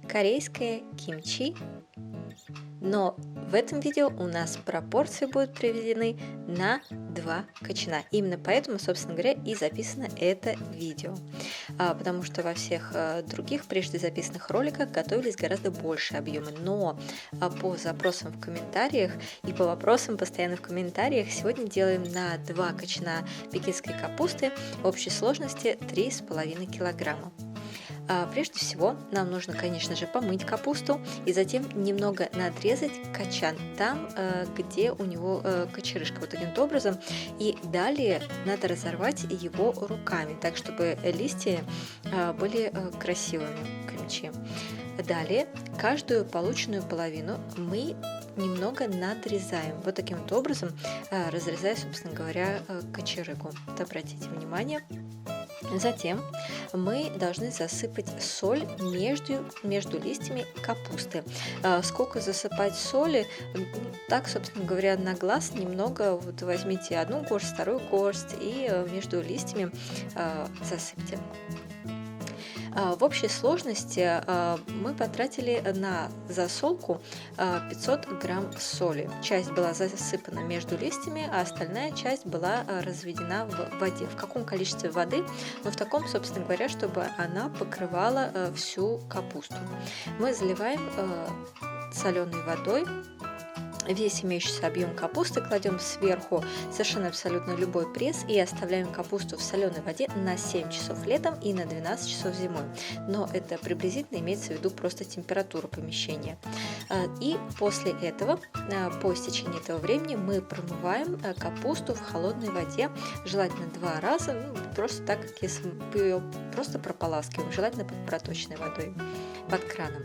корейское кимчи, но в этом видео у нас пропорции будут приведены на 2 кочана. Именно поэтому, собственно говоря, и записано это видео. Потому что во всех других прежде записанных роликах готовились гораздо больше объемы. Но по запросам в комментариях и по вопросам постоянно в комментариях сегодня делаем на 2 кочана пекинской капусты в общей сложности 3,5 килограмма. Прежде всего нам нужно, конечно же, помыть капусту и затем немного надрезать качан там, где у него кочерышка, вот таким образом. И далее надо разорвать его руками, так чтобы листья были красивыми кимчи. Далее каждую полученную половину мы немного надрезаем, вот таким вот образом, разрезая, собственно говоря, кочерыгу. Вот обратите внимание. Затем мы должны засыпать соль между листьями капусты. Сколько засыпать соли? Так, собственно говоря, на глаз немного. Вот возьмите одну горсть, вторую горсть и между листьями засыпьте. В общей сложности мы потратили на засолку 500 грамм соли. Часть была засыпана между листьями, а остальная часть была разведена в воде. В каком количестве воды? Ну, в таком, собственно говоря, чтобы она покрывала всю капусту. Мы заливаем соленой водой. Весь имеющийся объем капусты кладем сверху совершенно абсолютно любой пресс и оставляем капусту в соленой воде на 7 часов летом и на 12 часов зимой. Но это приблизительно имеется в виду просто температура помещения. И после этого, по истечении этого времени, мы промываем капусту в холодной воде, желательно 2 раза, просто так, как если мы ее просто прополаскиваем, желательно под проточной водой, под краном.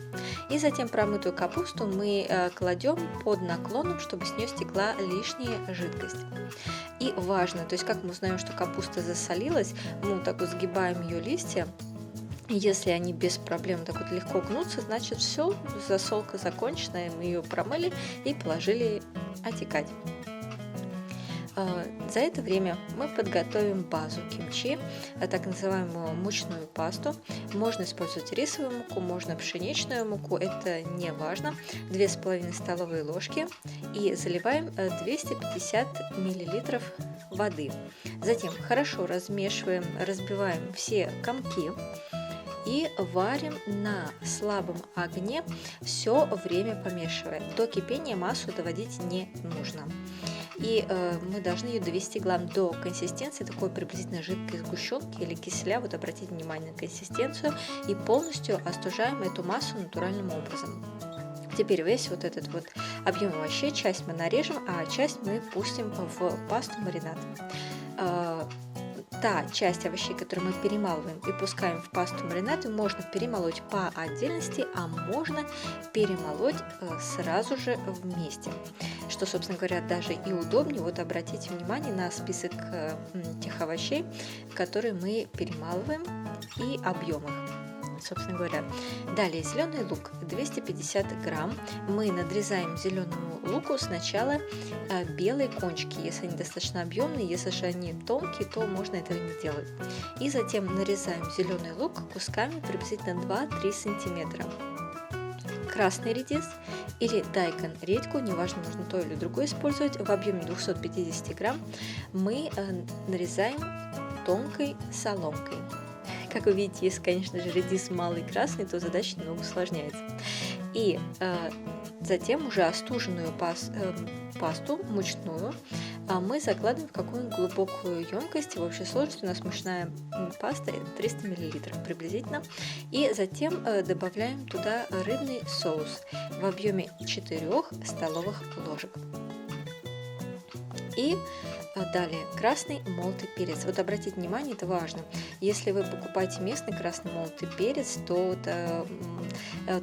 И затем промытую капусту мы кладем под наклоном, чтобы с нее стекла лишняя жидкость. И важно, то есть как мы узнаем, что капуста засолилась, мы вот так вот сгибаем ее листья. Если они без проблем так вот легко гнутся, значит все, засолка закончена, мы ее промыли и положили отекать. За это время мы подготовим базу кимчи, так называемую мучную пасту. Можно использовать рисовую муку, можно пшеничную муку, это не важно. 2,5 столовые ложки и заливаем 250 мл воды. Затем хорошо размешиваем, разбиваем все комки и варим на слабом огне, все время помешивая. До кипения массу доводить не нужно. И мы должны ее довести, главное, до консистенции такой приблизительно жидкой сгущенки или киселя. Вот обратите внимание на консистенцию. И полностью остужаем эту массу натуральным образом. Теперь весь вот этот вот объем овощей, часть мы нарежем, а часть мы пустим в пасту маринад. Та часть овощей, которую мы перемалываем и пускаем в пасту маринад, можно перемолоть по отдельности, а можно перемолоть сразу же вместе. Что, собственно говоря, даже и удобнее. Вот обратите внимание на список тех овощей, которые мы перемалываем, и объем их, собственно говоря. Далее зеленый лук 250 грамм. Мы надрезаем зеленому луку сначала белые кончики, если они достаточно объемные. Если же они тонкие, то можно этого не делать. И затем нарезаем зеленый лук кусками приблизительно 2-3 сантиметра. Красный редис или дайкон, редьку, неважно, можно то или другое использовать, в объеме 250 грамм мы нарезаем тонкой соломкой. Как вы видите, если, конечно же, редис малый красный, то задача немного усложняется. И затем уже остуженную пасту мучную мы закладываем в какую-нибудь глубокую емкость. В общей сложности у нас мучная паста 300 мл приблизительно. И затем добавляем туда рыбный соус в объеме 4 столовых ложек. И далее красный молотый перец. Вот обратите внимание, это важно. Если вы покупаете местный красный молотый перец, то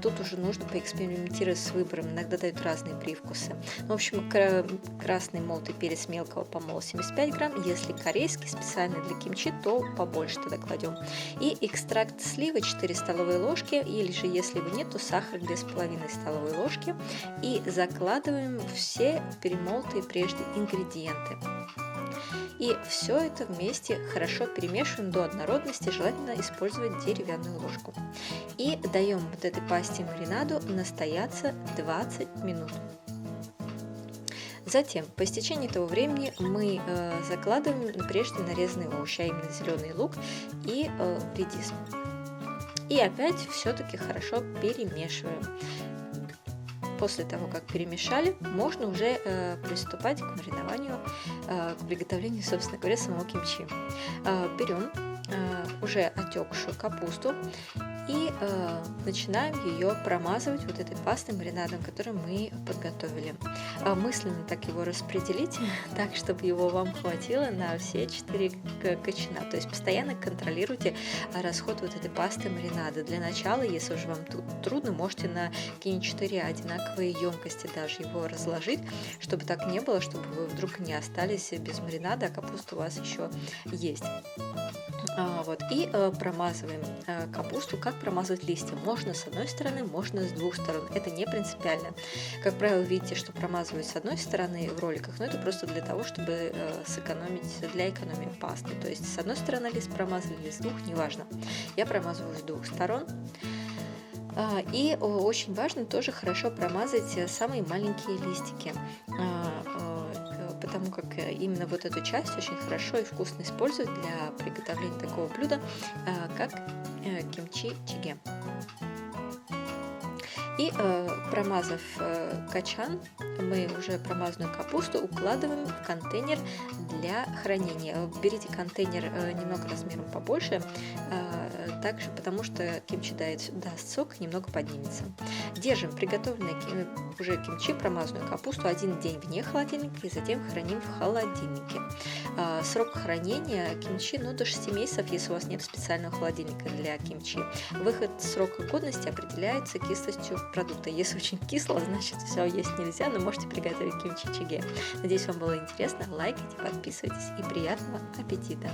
тут уже нужно поэкспериментировать с выбором. Иногда дают разные привкусы. В общем, красный молотый перец мелкого помола 75 грамм. Если корейский специально для кимчи, то побольше туда кладем. И экстракт сливы 4 столовые ложки. Или же, если его нет, то сахар 2,5 столовые ложки. И закладываем все перемолотые прежде ингредиенты. И все это вместе хорошо перемешиваем до однородности, желательно использовать деревянную ложку. И даем вот этой пасте маринаду настояться 20 минут. Затем, по истечении этого времени, мы закладываем прежде нарезанные овощи, а именно зеленый лук и редис. И опять все-таки хорошо перемешиваем. После того, как перемешали, можно уже приступать к маринованию, к приготовлению, собственно говоря, самого кимчи. Берем уже отекшую капусту и начинаем ее промазывать вот этой пастой маринадом, которую мы подготовили. Мысленно так его распределить, так, чтобы его вам хватило на все 4 кочана. То есть постоянно контролируйте расход вот этой пасты маринада. Для начала, если уже вам трудно, можете на какие-нибудь 4 одинаковые емкости даже его разложить, чтобы так не было, чтобы вы вдруг не остались без маринада, а капуста у вас еще есть. И промазываем капусту. Как промазывать листья? Можно с одной стороны, можно с двух сторон. Это не принципиально. Как правило, видите, что промазывают с одной стороны в роликах, но это просто для того, чтобы сэкономить, для экономии пасты. То есть с одной стороны лист промазали, или с двух, неважно. Я промазываю с двух сторон. И очень важно тоже хорошо промазать самые маленькие листики, потому как именно вот эту часть очень хорошо и вкусно использовать для приготовления такого блюда, как кимчи чиге. И промазав качан, мы уже промазанную капусту укладываем в контейнер для хранения. Берите контейнер немного размером побольше, также потому что кимчи даст сок, немного поднимется. Держим приготовленное уже кимчи, промазанную капусту 1 день вне холодильника и затем храним в холодильнике. Срок хранения кимчи до 6 месяцев, если у вас нет специального холодильника для кимчи. Выход срока годности определяется кислостью продукта. Если очень кисло, значит все есть нельзя, но можете приготовить кимчи чиге. Надеюсь, вам было интересно. Лайкайте, подписывайтесь и приятного аппетита!